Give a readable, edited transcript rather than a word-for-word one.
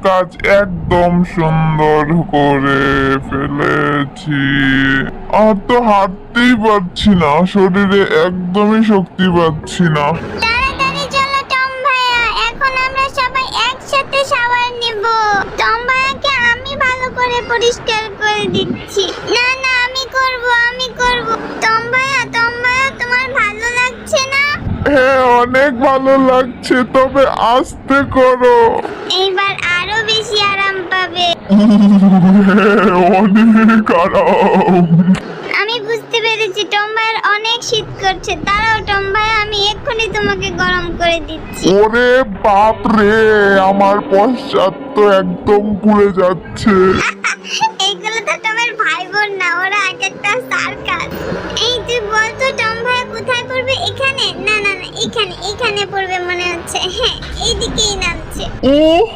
কাজ একদম সুন্দর করে ফেলেছি। আর তো হাঁটতেই পারছি না, শরীরে একদমই শক্তি পাচ্ছি না। তাড়াতাড়ি চলো টম ভাইয়া, এখন আমরা সবাই একসাথে শাওয়ার নিব। টম ভাইয়াকে আমি ভালো করে পরিষ্কার করে দিচ্ছি। না না, আমি করব। টম ভাইয়া তোমার ভালো লাগছে না? হ্যাঁ, অনেক ভালো লাগছে, তবে আস্তে করো। এইবার আরো বেশি আরাম পাবে। হ্যাঁ, অনেক আরাম। আমি বুঝতে পেরেছি টম ভাইয়ার অনেক শীত করছে। দাঁড়াও টম ভাইয়া, আমি এক্ষুনি তোমাকে গরম করে দিচ্ছি। ওরে বাপ রে, আমার পশ্চাৎ তো একদম পুড়ে যাচ্ছে। এইগুলো তো টমের ভাই বোন না, ওরা এক একটা সার্কাস। এই তুই বল তো টম ভাইয়া কোথায় পড়বে? এখানে? না না না, এখানে পড়বে মনে হচ্ছে। হ্যাঁ, এইদিকেই নামছে। ওহ